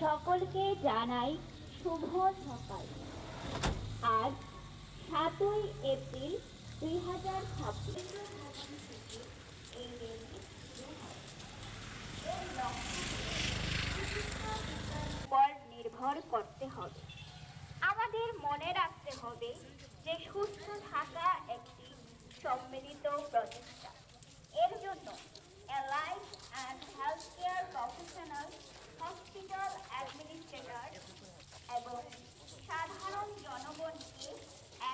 সকলকে জানাই শুভ সকাল। আজ 7ই এপ্রিল 2026। এই দিনটি উপর নির্ভর করতে হবে। আমাদের মনে রাখতে হবে যে সুস্থ থাকা একটি সম্মিলিত প্রচেষ্টা। এর জন্য allied and health care professional, hospital administrator এবং সাধারণ জনগণকে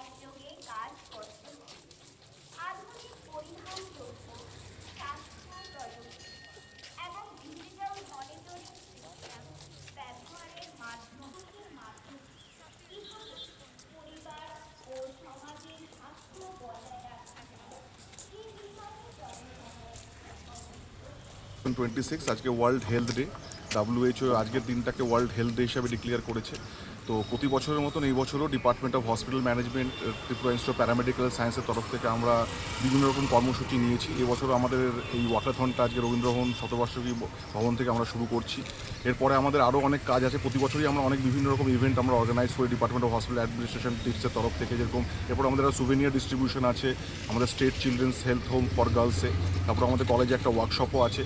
একযোগে কাজ করতে হবে। আধুনিক পরিধানযোগ্য স্বাস্থ্য প্রযুক্তি এবং ডিজিটাল মনিটরিং সিস্টেম ব্যবহারের মাধ্যমে কিভাবে পরিবার ও সমাজের স্বাস্থ্য বজায় রাখা যায় সেই বিষয়ে 26 আজকে ওয়ার্ল্ড হেলথ ডে। WHO আজকের দিনটাকে ওয়ার্ল্ড হেলথ ডে হিসাবে ডিক্লেয়ার করেছে। তো প্রতি বছরের মতন এই বছরও department of hospital management, Tripura institute of paramedical সায়েন্সের তরফ থেকে আমরা বিভিন্ন রকম কর্মসূচি নিয়েছি। এবছর আমাদের এই ওয়াকাথনটা আজকে রবীন্দ্রভবন শতবার্ষিকী ভবন থেকে আমরা শুরু করছি। এরপরে আমাদের আরও অনেক কাজ আছে। প্রতি বছরই আমরা অনেক বিভিন্ন রকম ইভেন্ট আমরা অর্গানাইজ করি ডিপার্টমেন্ট অফ হসপিটাল অ্যাডমিনিস্ট্রেশন টিপসের তরফ থেকে। যেরকম এরপর আমাদের সুভেনিয়ার ডিস্ট্রিবিউশন আছে, আমাদের state children's health home for গার্লসে। তারপর আমাদের কলেজে একটা ওয়ার্কশপও আছে,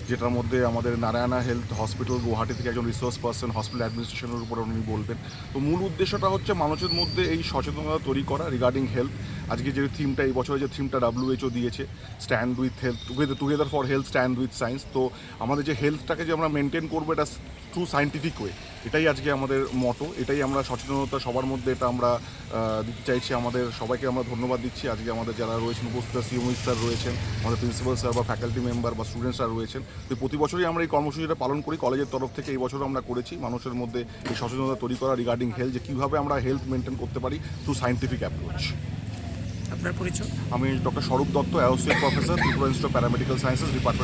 যেটার মধ্যে আমাদের নারায়ণা হেলথ হসপিটাল গুয়াহাটি থেকে একজন রিসোর্স পার্সন হসপিটাল অ্যাডমিনিস্ট্রেশনের উপর উনি বলবেন। তো মূল উদ্দেশ্যটা হচ্ছে মানুষের মধ্যে এই সচেতনতা তৈরি করা রিগার্ডিং হেলথ। আজকে যে থিমটা, এই বছরে যে থিমটা WHO দিয়েছে, stand with health, together for health, stand with science. তো আমাদের যে হেলথটাকে যে আমরা মেনটেন করবো এটা থ্রু সায়েন্টিফিক ওয়ে, এটাই আজকে আমাদের মটো। এটাই আমরা সচেতনতা সবার মধ্যে এটা আমরা দিতে চাইছি। আমাদের সবাইকে আমরা ধন্যবাদ দিচ্ছি। আজকে আমাদের যারা রয়েছেন উপস্থিত, সিএমও স্যার রয়েছেন, আমাদের প্রিন্সিপাল স্যার বা ফ্যাকাল্টি মেম্বার বা স্টুডেন্টসরা রয়েছেন। তো প্রতি বছরই আমরা এই কর্মসূচিটা পালন করি কলেজের তরফ থেকে। এই বছরও আমরা করেছি মানুষের মধ্যে এই সচেতনতা তৈরি করা রিগার্ডিং হেলথ, যে কীভাবে আমরা হেলথ মেনটেন করতে পারি থ্রু সায়েন্টিফিক অ্যাপ্রোচ। আপনার পরিচয়? আমি ডক্টর স্বরূপ Dutta, associate professor, Tripura institute of paramedical sciences, department.